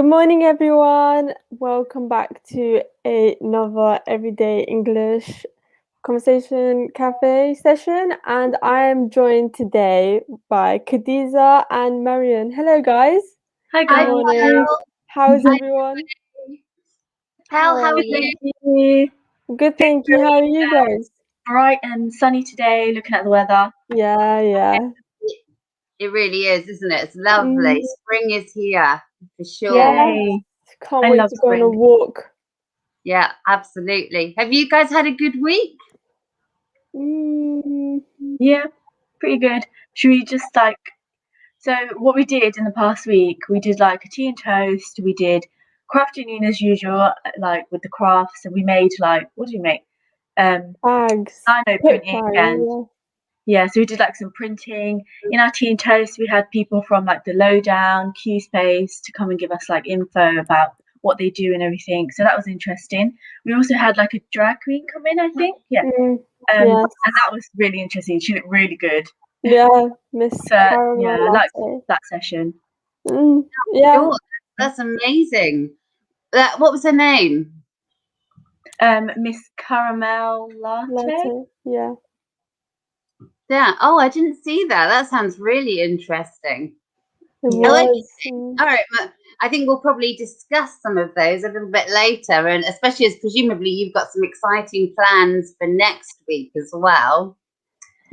Good morning, everyone. Welcome back to another Everyday English Conversation Cafe session. And I am joined today by Khadija and Marion. Hello, guys. Hi, Good guys. morning. How's everyone? How are Good, you? thank you. Good, thank you. How are you guys? Bright and sunny today, looking at the weather. Yeah. It really is, isn't it? It's lovely. Mm, Spring is here for sure. yeah. Yay. Can't I wait love to go on a spring. walk. Yeah, absolutely. Have you guys had a good week? Yeah, pretty good. Should we just so what we did in the past week, we did like a tea and toast, we did crafting as usual, like with the crafts, and we made what did we make? Bags. Lino Pit printing bags, and yeah, so we did like some printing. In our tea and toast, we had people from like the Lowdown, Q Space to come and give us like info about what they do and everything. So that was interesting. We also had like a drag queen come in, I think. Yeah. Yes. And that was really interesting. She looked really good. Yeah, Miss So Caramel yeah, I liked Latte. that session. Yeah. Sure. That's amazing. What was her name? Miss Caramel Latte. Latte. Yeah. Yeah. Oh, I didn't see that. That sounds really interesting. It Yeah. was. All right. I think we'll probably discuss some of those a little bit later, and especially as presumably you've got some exciting plans for next week as well.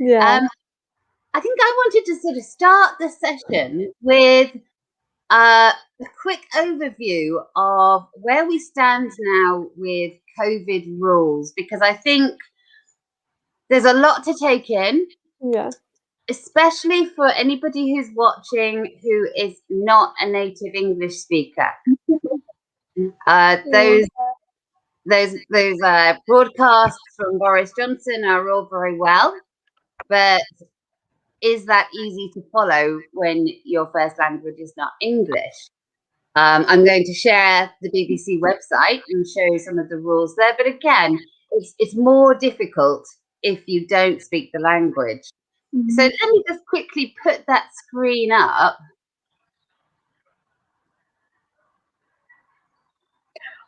Yeah. I think I wanted to sort of start the session with a quick overview of where we stand now with COVID rules, because I think there's a lot to take in, Yeah. especially for anybody who's watching who is not a native English speaker. Those broadcasts from Boris Johnson are all very well, but is that easy to follow when your first language is not English? I'm going to share the BBC website and show you some of the rules there. But again, it's more difficult if you don't speak the language. So let me just quickly put that screen up.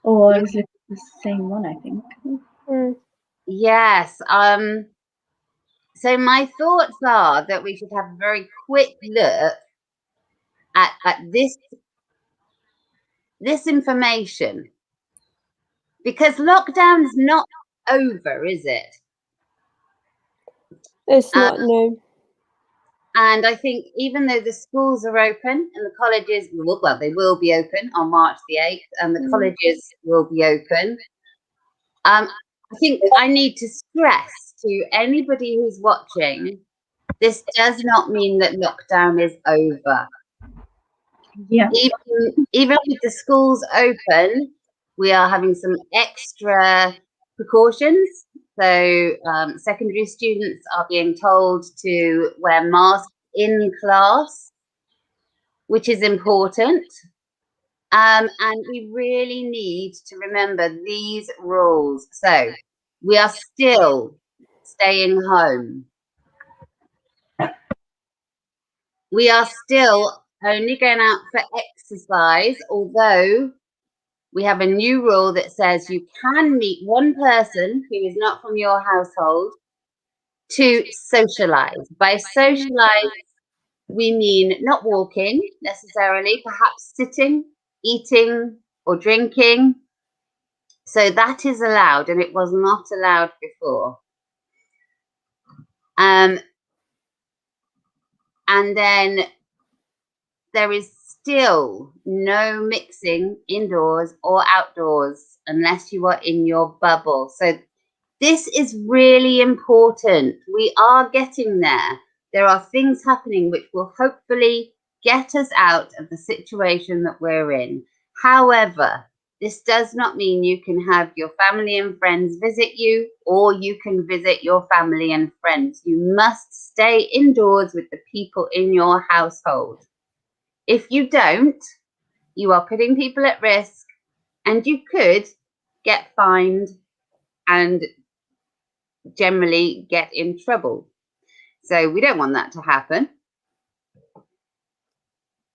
Oh, I was looking at the same one, I think. Yes. So my thoughts are that we should have a very quick look at this information, because lockdown's not over, is it? It's not, no. And I think even though the schools are open and the colleges, well, they will be open on March the 8th, and the colleges will be open. I think I need to stress to anybody who's watching, this does not mean that lockdown is over. Yeah. Even with the schools open, we are having some extra precautions. So secondary students are being told to wear masks in class, which is important. And we really need to remember these rules. So we are still staying home. We are still only going out for exercise, although we have a new rule that says you can meet one person who is not from your household to socialize. By socialize, we mean not walking necessarily, perhaps sitting, eating, or drinking. So that is allowed, and it was not allowed before. And then there is still no mixing indoors or outdoors unless you are in your bubble. So this is really important. We are getting there. There are things happening which will hopefully get us out of the situation that we're in. However, this does not mean you can have your family and friends visit you, or you can visit your family and friends. You must stay indoors with the people in your household. If you don't, you are putting people at risk, and you could get fined and generally get in trouble. So we don't want that to happen.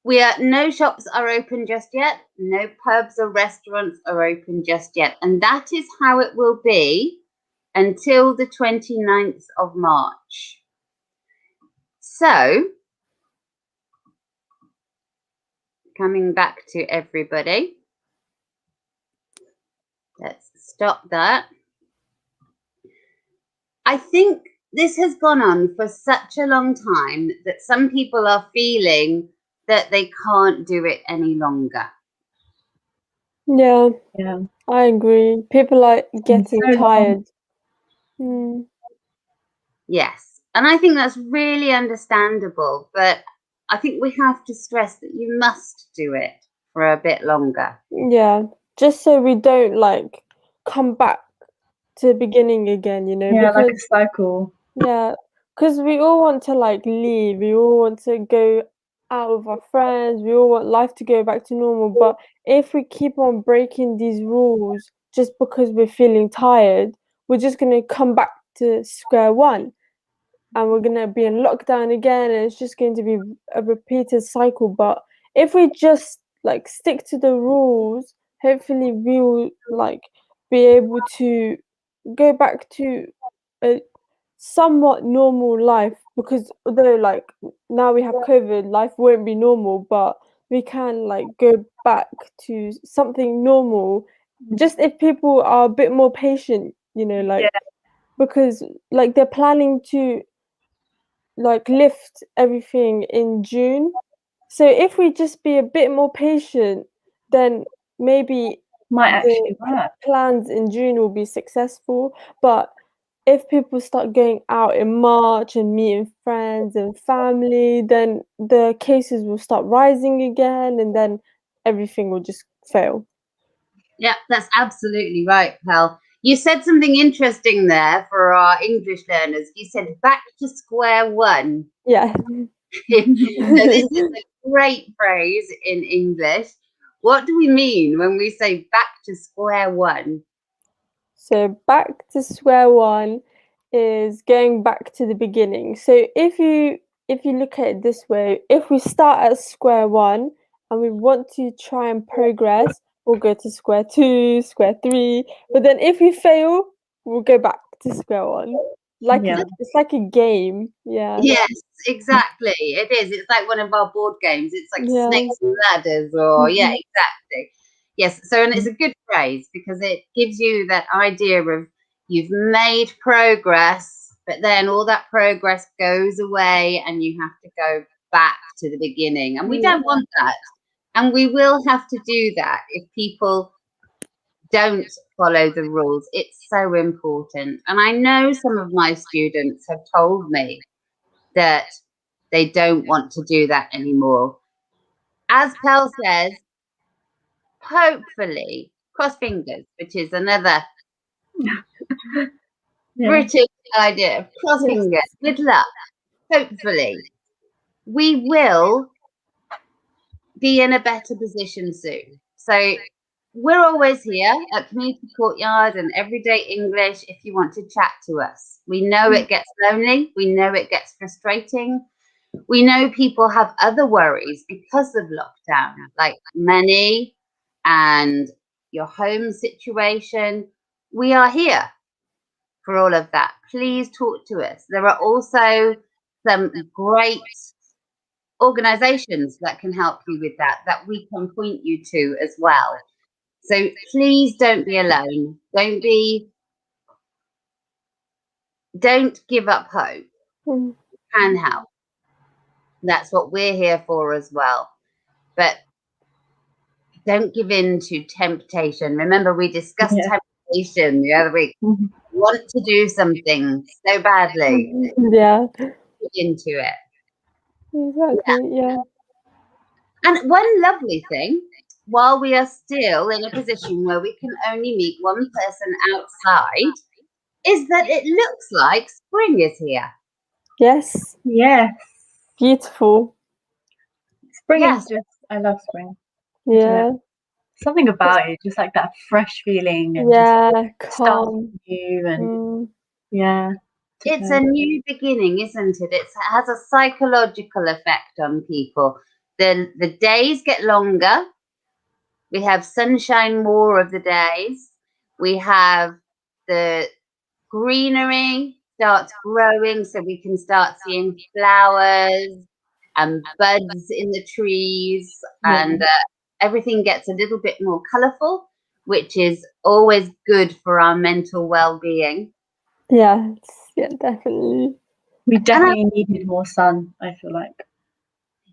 No shops are open just yet. No pubs or restaurants are open just yet. And that is how it will be until the 29th of March. So, coming back to everybody, let's stop that. I think this has gone on for such a long time that some people are feeling that they can't do it any longer. Yeah, Yeah. I agree. People are getting so long. tired. Mm. Yes. And I think that's really understandable. But I think we have to stress that you must do it for a bit longer. Yeah, just so we don't like come back to the beginning again, you know, Yeah, like a because cycle. yeah, because we all want to like leave, we all want to go out with our friends, we all want life to go back to normal. But if we keep on breaking these rules just because we're feeling tired, we're just gonna come back to square one and we're gonna be in lockdown again, and it's just going to be a repeated cycle. But if we just like stick to the rules, hopefully we'll like be able to go back to a somewhat normal life. Because although like now we have COVID, life won't be normal, but we can like go back to something normal. Just if people are a bit more patient, you know, like because like they're planning to like lift everything in June. So if we just be a bit more patient, then maybe Might the actually work. plans in June will be successful. But if people start going out in March and meeting friends and family, then the cases will start rising again, and then everything will just fail. Yeah, that's absolutely right, Pal. You said something interesting there for our English learners. You said back to square one. Yeah. So this is a great phrase in English. What do we mean when we say back to square one? So back to square one is going back to the beginning. So if you look at it this way, if we start at square one and we want to try and progress, we'll go to square two, square three. But then if we fail, we'll go back to square one. Like Yeah. it's like a game. Yeah. Yes, exactly. It is. It's like one of our board games. It's like Yeah. snakes and ladders, or yeah, exactly. Yes. So, and it's a good phrase because it gives you that idea of you've made progress, but then all that progress goes away and you have to go back to the beginning. And we Yeah. don't want that. And we will have to do that if people don't follow the rules. It's so important. And I know some of my students have told me that they don't want to do that anymore. As Pell says, hopefully, cross fingers, which is another British idea. Cross Yes. fingers, good luck. Hopefully, we will be in a better position soon. So we're always here at Community Courtyard and Everyday English if you want to chat to us. We know it gets lonely. We know it gets frustrating. We know people have other worries because of lockdown, like money and your home situation. We are here for all of that. Please talk to us. There are also some great organizations that can help you with that we can point you to as well. So please don't be alone. Don't give up hope. Mm. You can help. That's what we're here for as well. But don't give in to temptation. Remember, we discussed temptation the other week. Mhm. Want to do something so badly, Yeah. get into it. Exactly. Yeah. And one lovely thing, while we are still in a position where we can only meet one person outside, is that it looks like spring is here. Yes. Yes. Beautiful. Spring Yes. is just, I love spring. Yeah. Something about it, just like that fresh feeling and Yeah. just starting Calm. new and Mm. yeah. It's a new beginning, isn't it? It has a psychological effect on people. the days get longer. We have sunshine more of the days. We have the greenery starts growing, so we can start seeing flowers and buds in the trees, and everything gets a little bit more colourful, which is always good for our mental well-being. Yes, yeah, definitely. We definitely needed more sun, I feel like.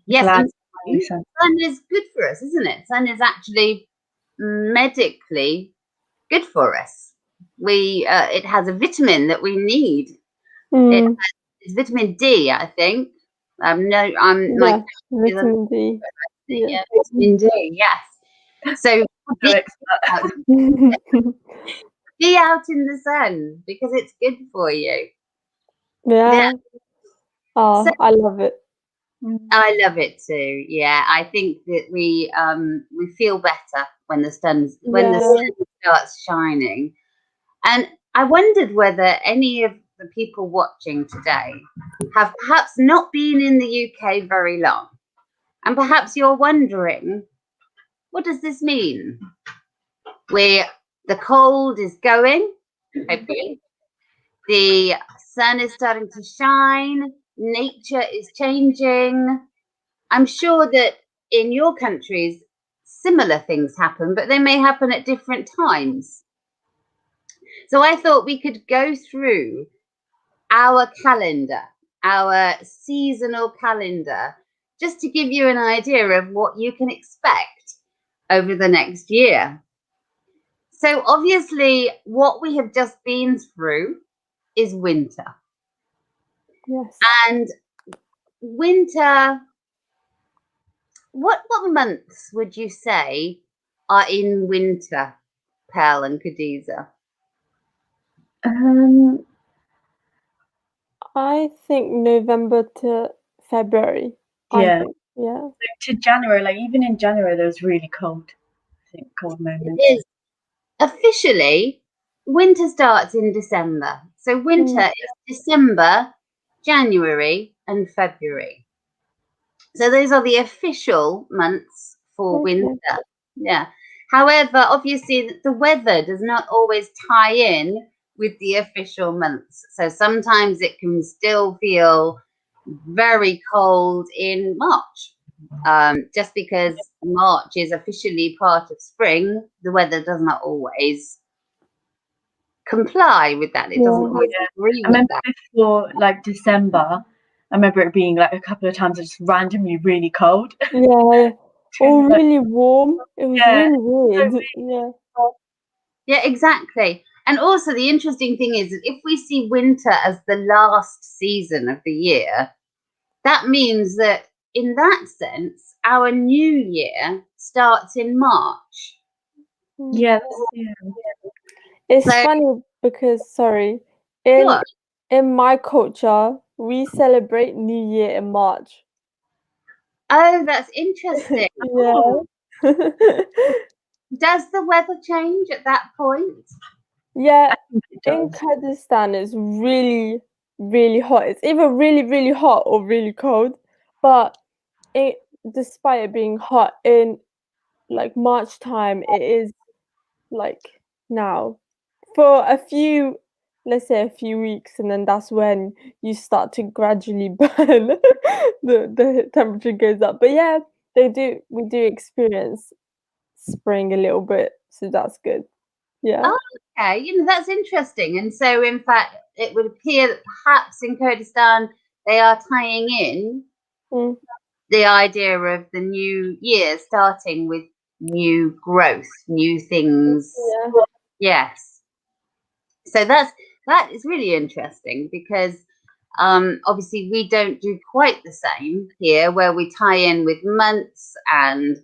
Yes, Glad and sun is good for us, isn't it? Sun is actually medically good for us. It has a vitamin that we need. It's vitamin D, I think. Vitamin D. Yeah, vitamin D. Yes. So be out in the sun because it's good for you. Yeah. Oh, I love it. I love it too. Yeah, I think that we feel better when the sun starts shining. And I wondered whether any of the people watching today have perhaps not been in the UK very long, and perhaps you're wondering, what does this mean? The cold is going, hopefully. The sun is starting to shine. Nature is changing. I'm sure that in your countries, similar things happen, but they may happen at different times. So I thought we could go through our calendar, our seasonal calendar, just to give you an idea of what you can expect over the next year. So obviously, what we have just been through is winter. Yes. And winter, what months would you say are in winter, Pearl and Khadija? I think November to February. Yeah. Yeah. To January, like even in January, there was really cold. I think cold moments. It is. Officially, winter starts in December. So winter is December, January, and February. So those are the official months for winter. Yeah. However, obviously, the weather does not always tie in with the official months. So sometimes it can still feel very cold in March. Just because March is officially part of spring, the weather does not always comply with that. It doesn't always agree with that. Before like December, I remember it being like a couple of times just randomly really cold. Yeah. Or really warm. It was really weird. Yeah, exactly. And also the interesting thing is that if we see winter as the last season of the year, that means that in that sense, our new year starts in March. Yeah. It's funny because in my culture, we celebrate New Year in March. Oh, that's interesting. Does the weather change at that point? Yeah, in Kurdistan it's really, really hot. It's either really, really hot or really cold. But despite it being hot in like March time, it is like now for let's say a few weeks, and then that's when you start to gradually burn. The temperature goes up. But yeah, we do experience spring a little bit, so that's good. Yeah. Oh, okay. That's interesting. And so, in fact, it would appear that perhaps in Kurdistan they are tying in the idea of the new year starting with new growth, new things. Yes. So that is really interesting because obviously we don't do quite the same here, where we tie in with months, and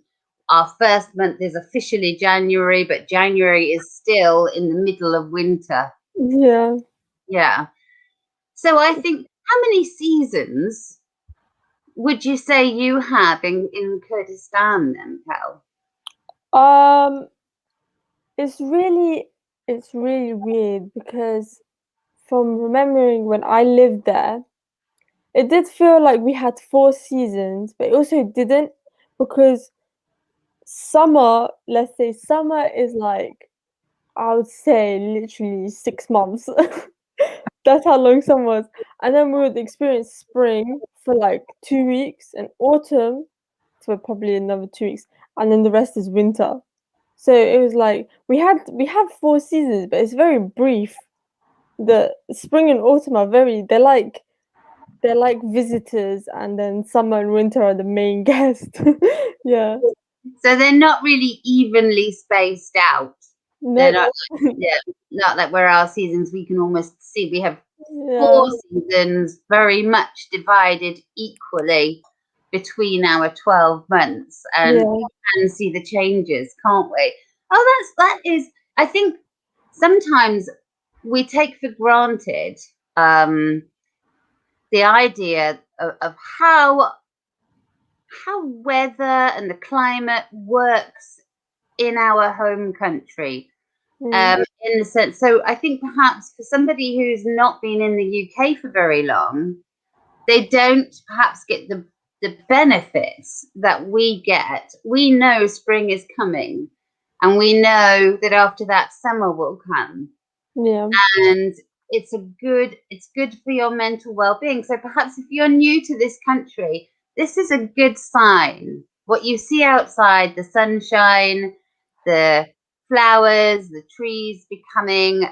our first month is officially January, but January is still in the middle of winter. Yeah. Yeah. So I think, how many seasons would you say you have in Kurdistan then, Cal? It's really weird because from remembering when I lived there, it did feel like we had 4 seasons, but it also didn't. because summer, let's say summer is like, I would say literally 6 months. That's how long summer was. And then we would experience spring for like 2 weeks and autumn for probably another 2 weeks. And then the rest is winter. So it was like we have 4 seasons, but it's very brief. The spring and autumn are they're like visitors, and then summer and winter are the main guests. Yeah. So they're not really evenly spaced out. They're No. not, yeah, not like where our seasons we can almost see we have Yeah. 4 seasons very much divided equally between our 12 months, and Yeah. we can see the changes, can't we? Oh, that is. I think sometimes we take for granted the idea of how weather and the climate works in our home country. Mm. In the sense, so I think perhaps for somebody who's not been in the UK for very long, they don't perhaps get the benefits that we get. We know spring is coming, and we know that after that summer will come, Yeah. and it's good for your mental well-being. So perhaps if you're new to this country, this is a good sign. What you see outside, the sunshine, the flowers, the trees becoming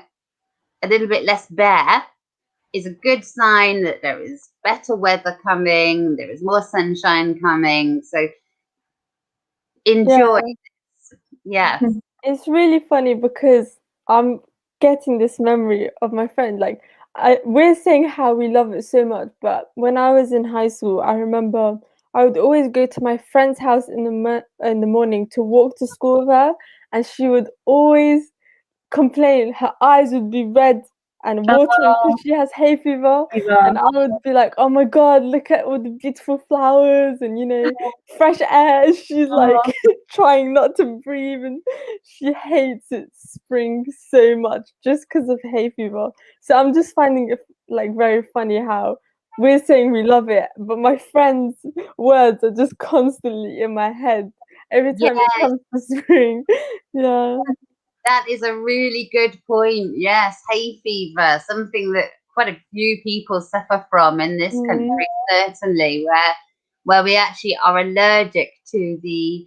a little bit less bare, is a good sign that there is better weather coming, there is more sunshine coming. So enjoy. Yeah. Yes. It's really funny because I'm getting this memory of my friend. Like, we're saying how we love it so much, but when I was in high school, I remember I would always go to my friend's house in the morning to walk to school with her, and she would always complain. Her eyes would be red and watering Oh, because she has hay fever, Eva. and I would be like, "Oh my god, look at all the beautiful flowers and fresh air." She's like Oh, trying not to breathe, and she hates it spring so much just because of hay fever. So I'm just finding it like very funny how we're saying we love it, but my friends' words are just constantly in my head every Yeah, time it comes to spring. Yeah. that is a really good point. Yes, hay fever, something that quite a few people suffer from in this Mm, country, certainly, where we actually are allergic to the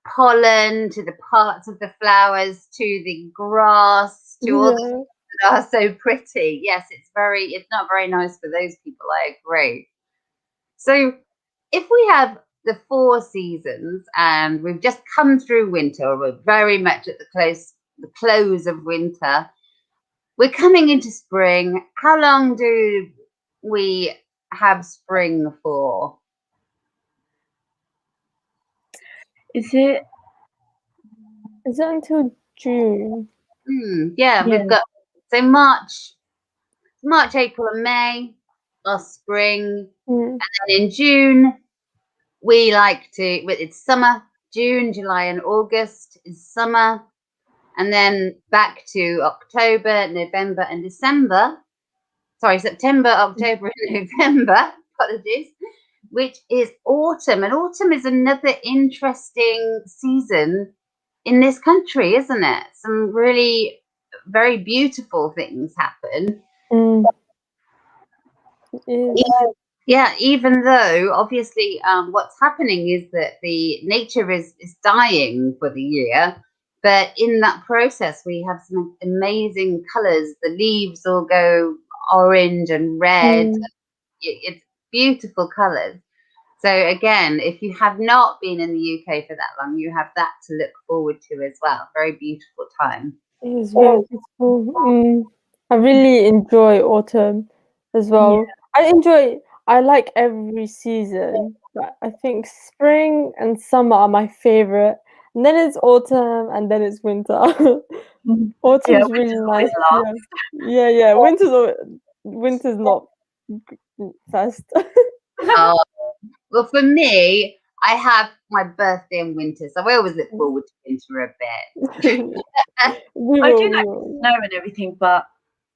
pollen, to the parts of the flowers, to the grass, to all the yeah. things that are so pretty. Yes, it's not very nice for those people, I agree. So if we have the 4 seasons and we've just come through winter, or we're very much at the close of winter, we're coming into spring. How long do we have spring for? is it? Is it until June? Yeah, Yeah. we've got so March, April, and May are spring, Mm. and then in June we like to. It's summer. June, July, and August is summer, and then back to October, November, and December. Sorry, September, October, and November. Apologies. Which is autumn, and autumn is another interesting season in this country, isn't it? Some really very beautiful things happen. Mm. It is. Yeah, even though obviously what's happening is that the nature is dying for the year, but in that process we have some amazing colours. The leaves all go orange and red. Mm. It's beautiful colours. So again, if you have not been in the UK for that long, you have that to look forward to as well. Very beautiful time. It is very beautiful. I really enjoy autumn as Yeah. well. I like every season, but I think spring and summer are my favorite. And then it's autumn, and then it's winter. Yeah, Autumn's really winter's nice. always last. Yeah, yeah, yeah. Winter's not first. Oh, well, for me, I have my birthday in winter, so I always look forward to winter a bit. We I do will. We like will. snow and everything, but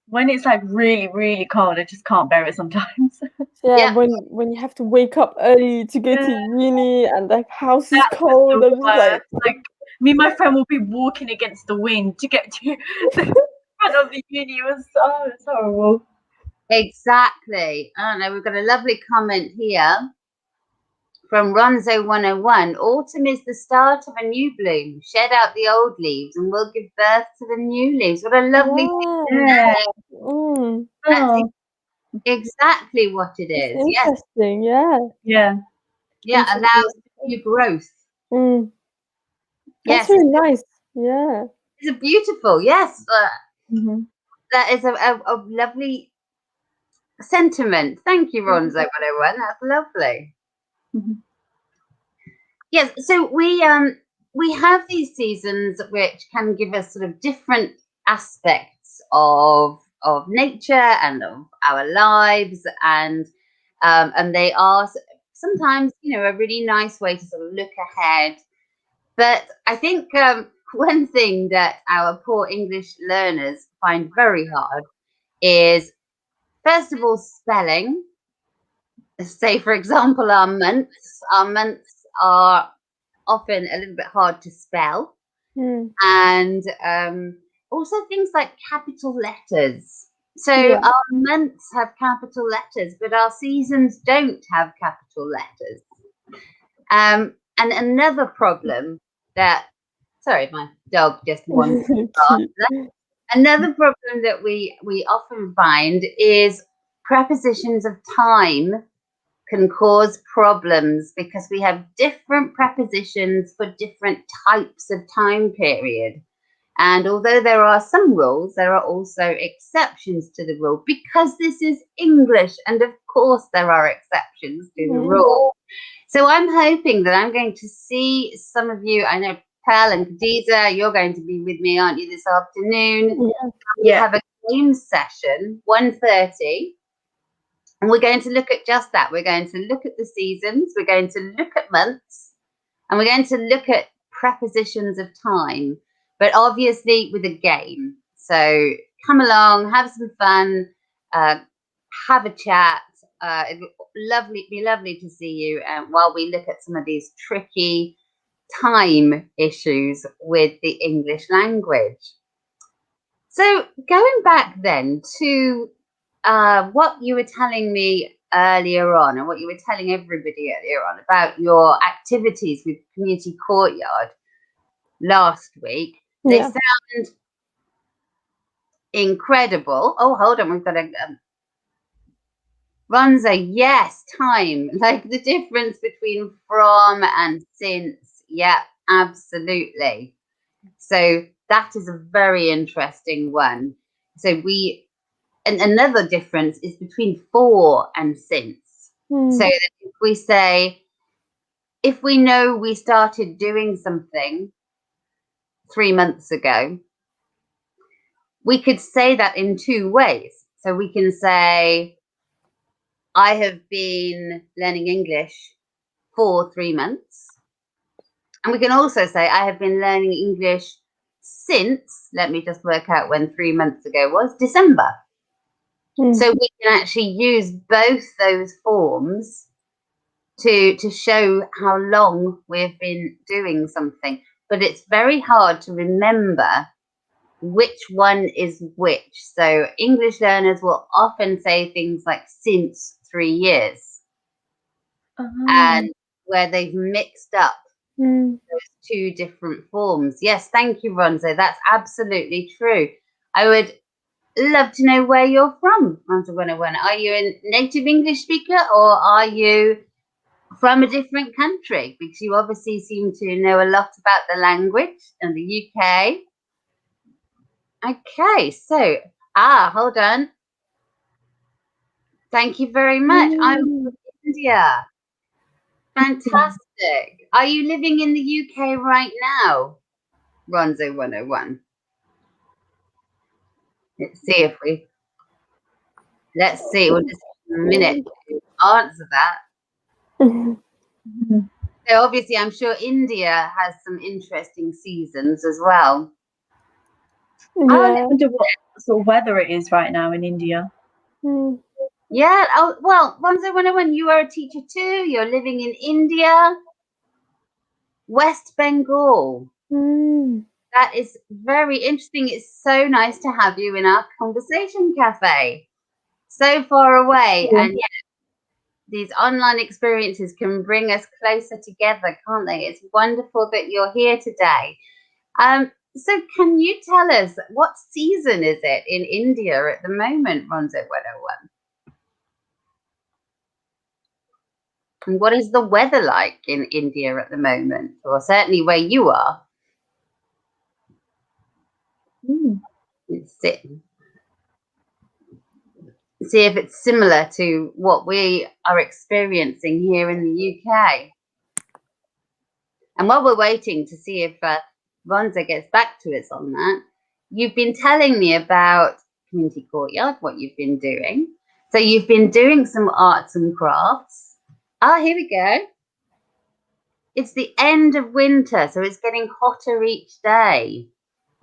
when it's like really, really cold, I just can't bear it sometimes. Yeah, Yeah. when you have to wake up early to go to uni and the house is That was cold, the I'm just like, worst. Me and my friend will be walking against the wind to get to the front of the uni. It's horrible. Exactly. I don't know. We've got a lovely comment here from Ronzo101. Autumn is the start of a new bloom. Shed out the old leaves and we'll give birth to the new leaves. What a lovely wow. Yeah. That's Oh, exactly what it It's is. Yes. interesting, yeah. yeah. Yeah. Interesting. Allows new growth. That's Yes. really nice. Yeah. It's a beautiful. Yes. Mhm. That is a lovely sentiment. Thank you, Ronzo101. That's lovely. Mhm. Yes, so we have these seasons which can give us sort of different aspects of nature and of our lives, and they are sometimes, you know, a really nice way to sort of look ahead. But I think one thing that our poor English learners find very hard is, first of all, spelling. Say, for example, our months. Our months are often a little bit hard to spell, and also things like capital letters. So Yeah. our months have capital letters, but our seasons don't have capital letters. And another problem that, sorry, my dog just wandered past. Cute. Another problem that we often find is prepositions of time can cause problems because we have different prepositions for different types of time period. And although there are some rules, there are also exceptions to the rule because this is English. And of course, there are exceptions to the rule. So I'm hoping that I'm going to see some of you. I know Pearl and Khadija, you're going to be with me, aren't you, this afternoon? Yeah. We have a game session, 1:30. And we're going to look at just that. We're going to look at the seasons, we're going to look at months, and we're going to look at prepositions of time, but obviously with a game. So come along, have some fun, have a chat. It'd be lovely to see you while we look at some of these tricky time issues with the English language. So going back then to what you were telling me earlier on, and what you were telling everybody earlier on about your activities with Community Courtyard last week, they Yeah. sound incredible. Oh, hold on, we've got a Runza. Yes, time, like the difference between from and since. Yeah, absolutely. So that is a very interesting one. So and another difference is between for and since. So that if we say, if we know we started doing something 3 months ago, we could say that in two ways. So we can say, I have been learning English for 3 months. And we can also say, I have been learning English since, let me just work out when 3 months ago was, December. So we can actually use both those forms to show how long we've been doing something. But it's very hard to remember which one is which. So English learners will often say things like since 3 years, and where they've mixed up those two different forms. Yes, thank you, Ronzo. That's absolutely true. I would love to know where you're from, Ronzo101. Are you a native English speaker, or are you from a different country? Because you obviously seem to know a lot about the language and the UK. Okay, so, hold on. Thank you very much. I'm from India. Fantastic. Are you living in the UK right now, Ronzo101? Let's see if we, let's see, we'll just have a minute to answer that. So obviously, I'm sure India has some interesting seasons as well. I wonder what sort of weather it is right now in India. Yeah. Oh, well, Ronzo, when you were a teacher too, you're living in India, West Bengal. Mm. That is very interesting. It's so nice to have you in our conversation cafe. So far away, Yeah. and yet these online experiences can bring us closer together, can't they? It's wonderful that you're here today. So can you tell us what season is it in India at the moment, Ronzo 101? And what is the weather like in India at the moment, or certainly where you are? Let's see if it's similar to what we are experiencing here in the UK. And while we're waiting to see if Ronza gets back to us on that, you've been telling me about Community Courtyard, what you've been doing. So you've been doing some arts and crafts. Ah, here we go. It's the end of winter, so it's getting hotter each day.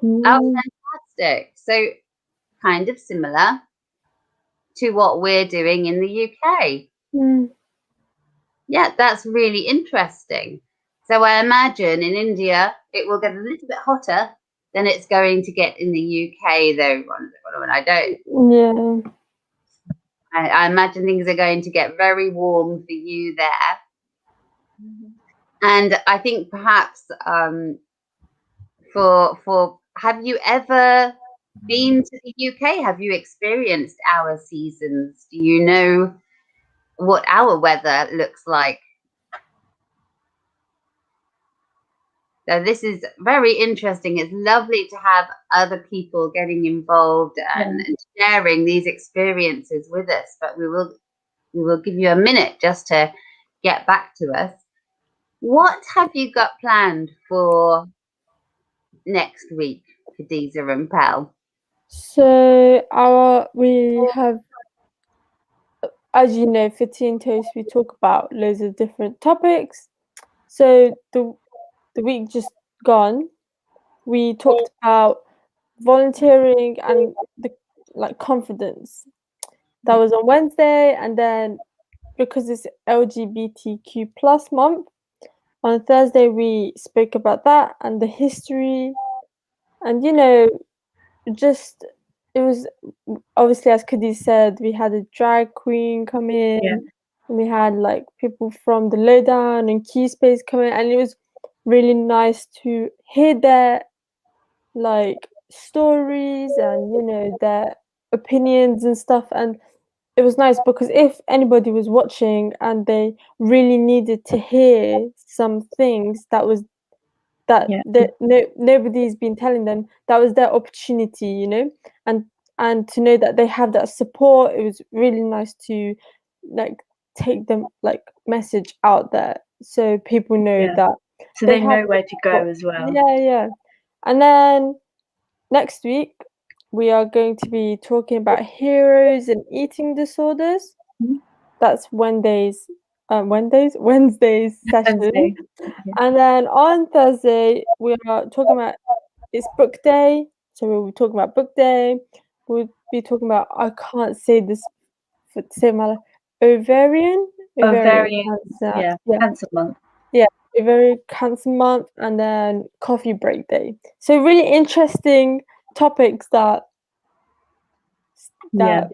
Oh, fantastic. So kind of similar to what we're doing in the UK. Mm. Yeah, that's really interesting. So I imagine in India it will get a little bit hotter than it's going to get in the UK, though. I don't. Yeah. I imagine things are going to get very warm for you there. And I think perhaps for have you ever been to the UK? Have you experienced our seasons? Do you know what our weather looks like? So this is very interesting. It's lovely to have other people getting involved and sharing these experiences with us. But we will give you a minute just to get back to us. What have you got planned for next week, Khadija and Pal? So we have, as you know, for Teen Toast, we talk about loads of different topics. So the week just gone, we talked about volunteering and the confidence. That was on Wednesday, and then because it's LGBTQ plus month, on Thursday we spoke about that and the history, and just it was obviously, as Kadi said, we had a drag queen come in, and we had like people from the lowdown and key space come in, and it was really nice to hear their like stories and their opinions and stuff. And it was nice because if anybody was watching and they really needed to hear some things nobody's been telling them, that was their opportunity. And to know that they have that support, it was really nice to like take them like message out there so people know that so they they have know where to go support. as well. Yeah. And then next week we are going to be talking about heroes and eating disorders. That's Wednesday's session. Wednesday. And then on Thursday, we are talking about it's book day. So we'll be talking about book day. We'll be talking about, I can't say this for to save my life, ovarian cancer. Cancer month. Yeah, ovarian cancer month, and then coffee break day. So really interesting topics that Yeah,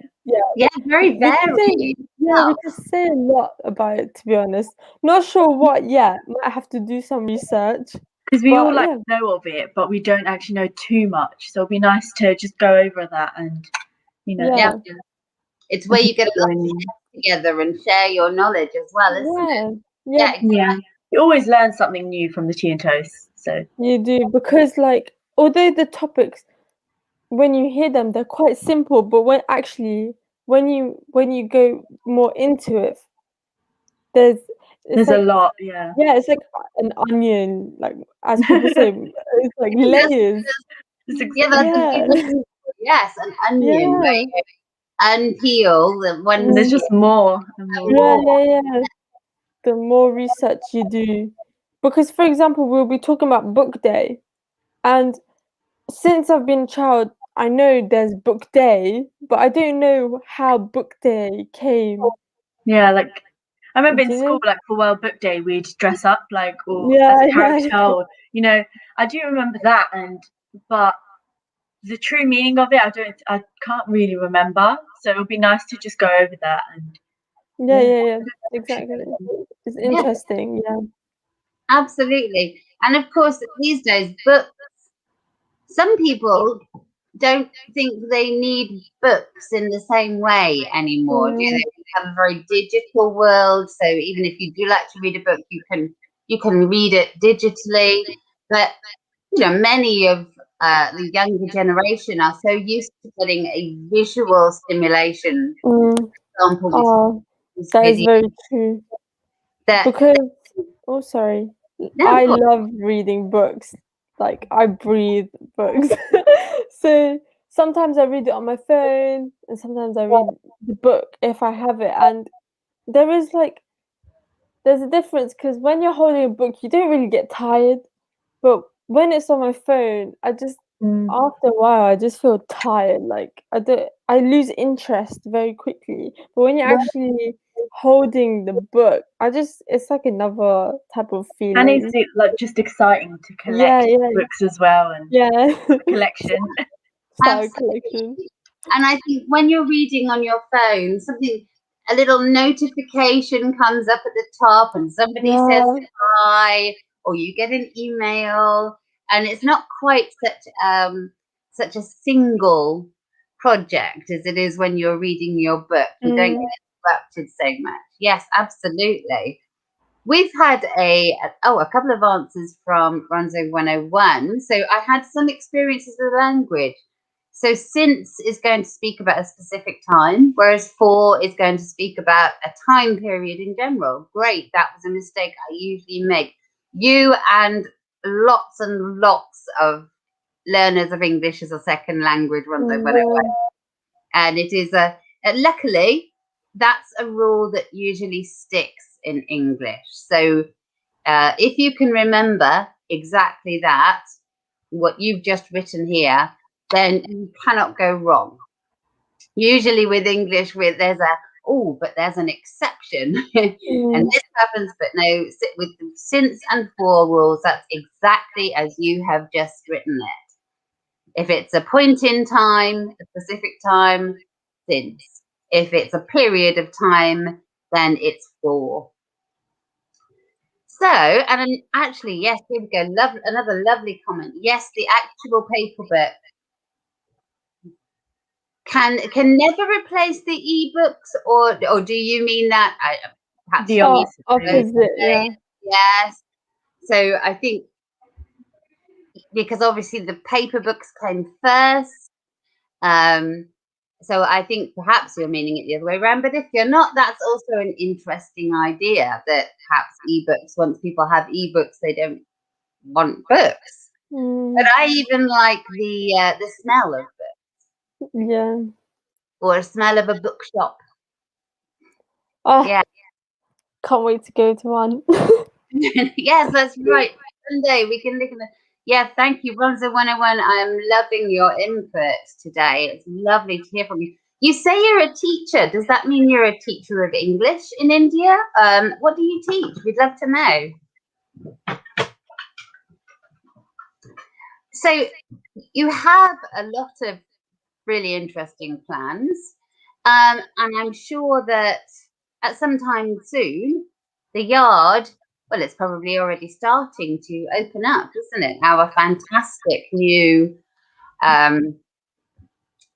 very varied. we can say a lot about it, to be honest. Not sure what yet. Might have to do some research. Because we all know of it, but we don't actually know too much. So it'll be nice to just go over that and, Yeah. It's where you get a lot of together and share your knowledge as well, isn't it? Yeah. You always learn something new from the Tea and Toast. So you do, because although the topics, when you hear them, they're quite simple, but when you go more into it, there's a lot. It's like an onion, like as people say, it's like layers. Yes, an onion. Right? Unpeel and there's just more and more. Yeah. The more research you do, because for example, we'll be talking about book day, and since I've been a child, I know there's book day, but I don't know how book day came. Yeah, like I remember in Do you school, know? like for World Book Day, we'd dress up like or as Yeah, a yeah. character, or I do remember that, but the true meaning of it, I can't really remember. So it would be nice to just go over that and Yeah, yeah, yeah, yeah. should Exactly. It's Yeah, interesting. Yeah. absolutely. And of course, these days, books, some people don't think they need books in the same way anymore. Do Mm, they have a very digital world? So even if you do like to read a book, you can read it digitally. But many of the younger generation are so used to getting a visual stimulation. mm. For example, with Oh, this that is video, very true. that Because, oh, sorry. no, of I course, love reading books. Like, I breathe books. So sometimes I read it on my phone, and sometimes I read the book if I have it. And there is there's a difference because when you're holding a book, you don't really get tired. But when it's on my phone, mm. after a while, I just feel tired. Like I lose interest very quickly. But when you're actually holding the book, it's like another type of And is feeling. it like just exciting to Yeah, collect yeah, books as well and yeah. collection? Start a collection. absolutely. And I think when you're reading on your phone, a little notification comes up at the top, and somebody says Yeah. hi, or you get an email, and it's not quite such a single project as it is when you're reading your book. You don't Mm. get interrupted so much. Yes, absolutely. We've had a couple of answers from Ronzo 101. So I had some experiences with language. So since is going to speak about a specific time, whereas for is going to speak about a time period in general. Great, that was a mistake I usually make. You and lots of learners of English as a second language, Ronzo 101. Yeah. And it is luckily that's a rule that usually sticks in English. So if you can remember exactly that, what you've just written here, then you cannot go wrong. Usually with English, but there's an exception, and Mm. this happens, but no, with the since and for rules, that's exactly as you have just written it. If it's a point in time, a specific time, since. If it's a period of time, then it's for. So, and actually, yes, here we go. Another lovely comment. Yes, the actual paper book can never replace the ebooks, or do you mean that? Perhaps The you mean Oh, opposite. opposite. Yeah. yes. So I think because obviously the paper books came first. So I think perhaps you're meaning it the other way around. But if you're not, that's also an interesting idea that perhaps ebooks, once people have ebooks, they don't want books. But Mm. I even like the smell of books Yeah. or a smell of a bookshop. Oh, Yeah, can't wait to go to one. yes, that's right. Someday we can look at the. Yeah, thank you, Bronzer 101. I'm loving your input today. It's lovely to hear from you. You say you're a teacher. Does that mean you're a teacher of English in India? What do you teach? We'd love to know. So you have a lot of really interesting plans. And I'm sure that at some time soon, the yard, well, it's probably already starting to open up, isn't it? Our fantastic new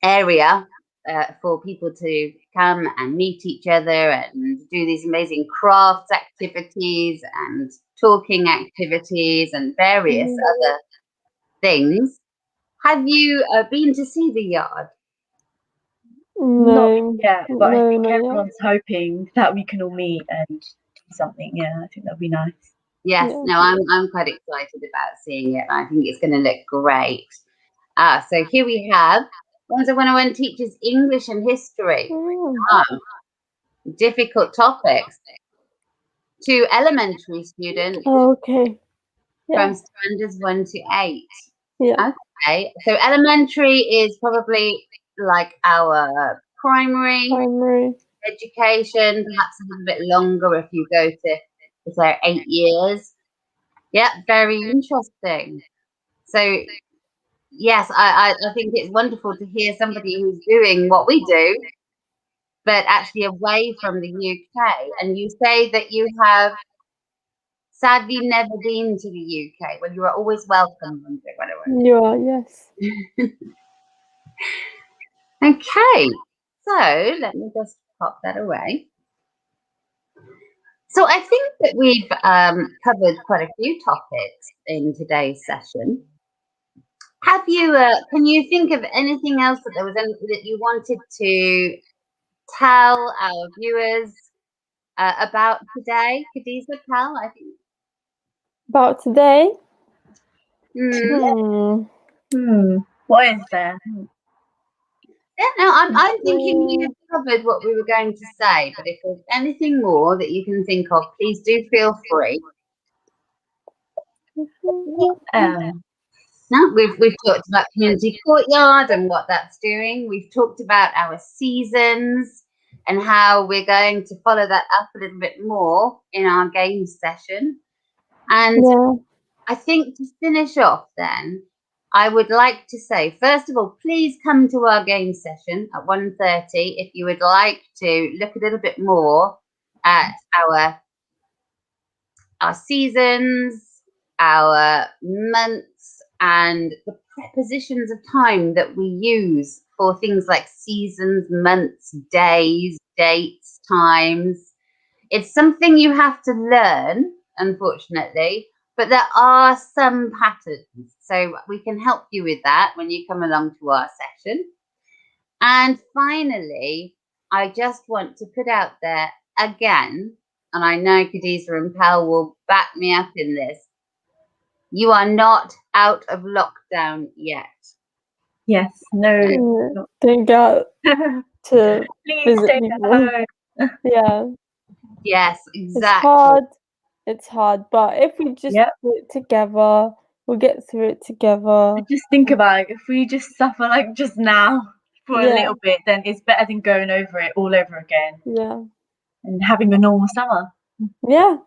area for people to come and meet each other and do these amazing crafts activities and talking activities and various Mm. other things. Have you been to see the yard? Not No, yet, but I no, think not yet. everyone's hoping that we can all meet and do something. Yeah, I think that'd be nice. Yes, Yeah. no, I'm quite excited about seeing it. I think it's going to look great. So here we have Ones 101 teaches English and history. Mm. Difficult topics to elementary students Oh, okay. from Yeah. standards 1 to 8. Yeah. Okay. Okay, so elementary is probably like our primary education, perhaps a little bit longer if you go to, say, 8 years. Yeah, very interesting. So, yes, I think it's wonderful to hear somebody who's doing what we do, but actually away from the UK. And you say that you have sadly never been to the UK. Well, you are always welcome. You are, yes. Okay, so let me just pop that away. So I think that we've covered quite a few topics in today's session. Have you? Can you think of anything else that there was anything that you wanted to tell our viewers about today? Khadija, Pal, I think. About today? What is there? Yeah, no, I'm thinking we have covered what we were going to say, but if there's anything more that you can think of, please do feel free. No, we've talked about community courtyard and what that's doing. We've talked about our seasons and how we're going to follow that up a little bit more in our games session. And I think to finish off then, I would like to say, first of all, please come to our game session at 1:30 if you would like to look a little bit more at our seasons, our months, and the prepositions of time that we use for things like seasons, months, days, dates, times. It's something you have to learn, unfortunately, but there are some patterns. So we can help you with that when you come along to our session. And finally, I just want to put out there again, and I know Khadija and Pal will back me up in this, you are not out of lockdown yet. Yes, no. Don't go to Please visit stay people. at home. Yeah. Yes, exactly. It's hard, but if we just do it together, we'll get through it together. Just think about it. If we just suffer like just now for a little bit, then it's better than going over it all over again. Yeah. And having a normal summer. Yeah.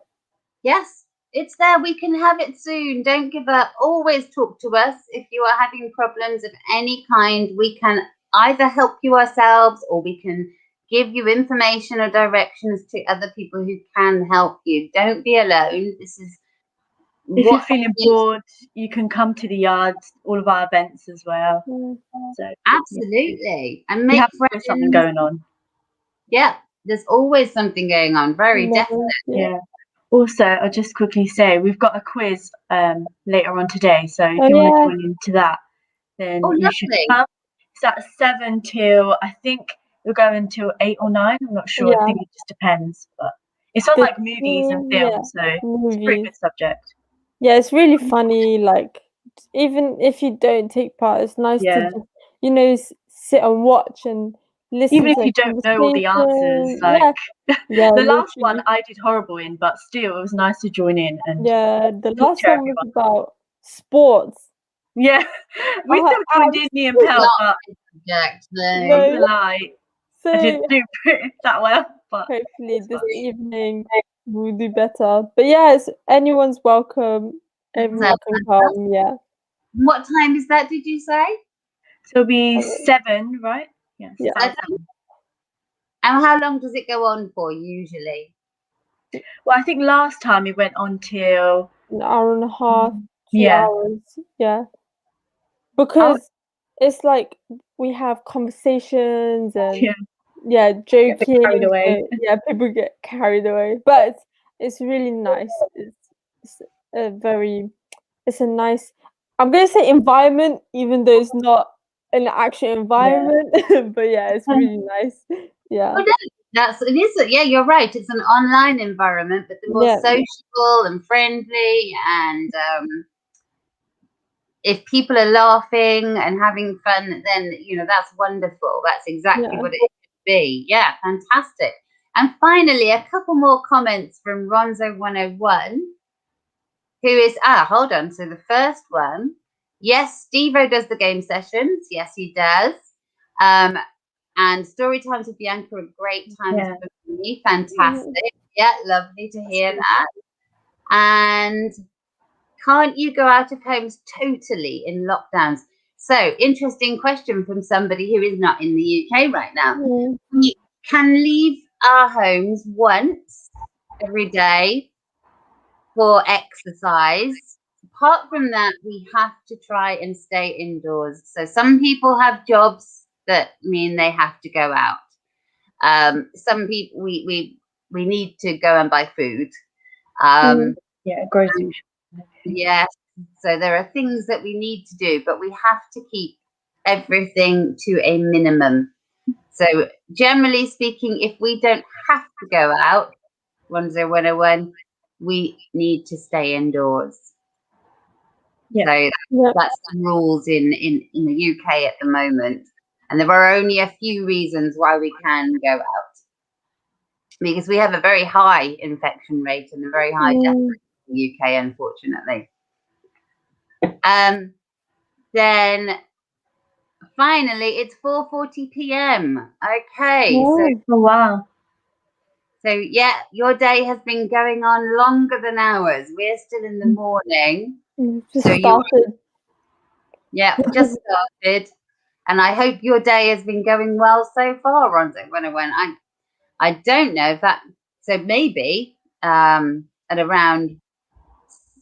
Yes, it's there. We can have it soon. Don't give up. Always talk to us if you are having problems of any kind. We can either help you ourselves or we can give you information or directions to other people who can help you. Don't be alone. This is if you're feeling bored, you can come to the yards, all of our events as well. So absolutely, and make friends. Something going on. Yeah, there's always something going on. Very definitely. Yeah. Also, I'll just quickly say we've got a quiz later on today. So if you want to join into that, then you should come. It's at 7 till I think we'll go until 8 or 9. I'm not sure. I think it just depends. But it's on like movies and films, so it's a pretty good subject. Yeah, it's really funny. Like, even if you don't take part, it's nice to just, you know, sit and watch and listen. Even if you don't know all the answers, like the last one I did horrible in, but still it was nice to join in and the last one was about sports. Yeah, we still joined in me and Pell, but no lie, I didn't do that well. But hopefully this evening we'll do better. But yes, anyone's welcome. Everyone can come. Yeah. What time is that? Did you say? So it'll be 7, right? Yes. Yeah. 7. And how long does it go on for usually? Well, I think last time it went on till an hour and a half, 2 hours. Yeah. Because it's like we have conversations and joking. Carried away. So, people get carried away. But it's really nice. It's a nice, I'm gonna say environment, even though it's not an actual environment. But it's really nice. Yeah. It is. Yeah, you're right. It's an online environment, but the more social and friendly, and if people are laughing and having fun, then that's wonderful. That's exactly what it should be. Yeah, fantastic. And finally, a couple more comments from Ronzo 101, who is hold on. So the first one Yes, Stevo does the game sessions. Yes, he does. And story times with Bianca are great times for me. Fantastic. Yeah, lovely to hear that. And can't you go out of homes totally in lockdowns? So, interesting question from somebody who is not in the UK right now. We can leave our homes once every day for exercise. Apart from that, we have to try and stay indoors. So some people have jobs that mean they have to go out. Some people we need to go and buy food. Grocery shopping. Yes. So there are things that we need to do, but we have to keep everything to a minimum. So generally speaking, if we don't have to go out, 10101, we need to stay indoors. So that's the rules in the UK at the moment. And there are only a few reasons why we can go out. Because we have a very high infection rate and a very high death rate in the UK, unfortunately. Then finally, it's 4:40 p.m. Okay. Oh, wow. So yeah, your day has been going on longer than ours. We're still in the morning. Just started. Just started. And I hope your day has been going well so far, Ronzo. I don't know if that. So maybe at around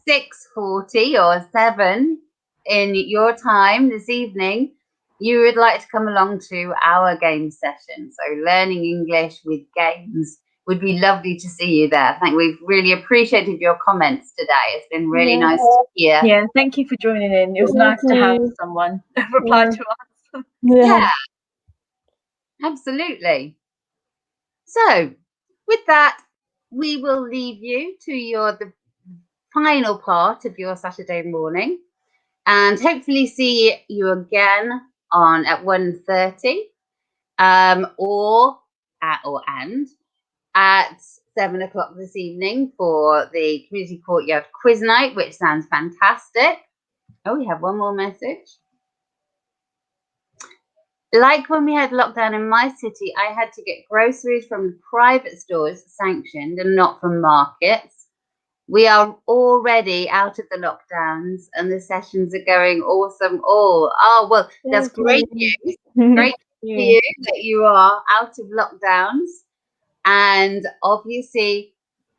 6:40 or 7 in your time this evening, you would like to come along to our game session. So learning English with games. Would be lovely to see you there. We've really appreciated your comments today. It's been really nice to hear. Yeah, thank you for joining in. It was nice to have someone reply to us. Yeah, absolutely. So with that, we will leave you to the final part of your Saturday morning, and hopefully see you again at 1:30, or at 7 o'clock this evening for the Community Courtyard Quiz Night, which sounds fantastic. Oh, we have one more message. Like when we had lockdown in my city, I had to get groceries from private stores sanctioned and not from markets. We are already out of the lockdowns and the sessions are going awesome. Well, that's great news. Great to hear that you are out of lockdowns. And obviously,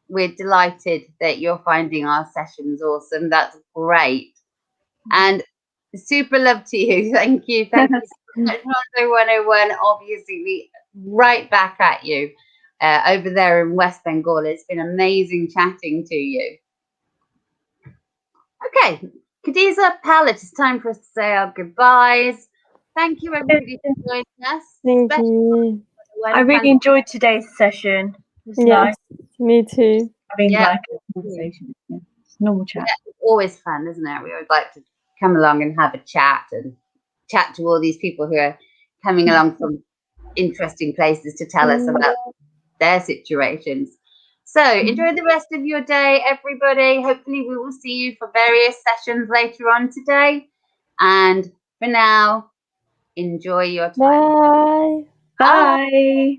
we're delighted that you're finding our sessions awesome. That's great. And super love to you. Thank you. Thank you so much, Ronzo 101. Obviously, right back at you over there in West Bengal. It's been amazing chatting to you. Okay, Khadija, Palette, it's time for us to say our goodbyes. Thank you, everybody, for joining us. Thank you. I really enjoyed today's session. It was nice. Me too. Having like a conversation. It's normal chat. Yeah, it's always fun, isn't it? We would like to come along and have a chat and chat to all these people who are coming along from interesting places to tell us about their situations. So enjoy the rest of your day, everybody. Hopefully we will see you for various sessions later on today. And for now, enjoy your time. Bye. Bye.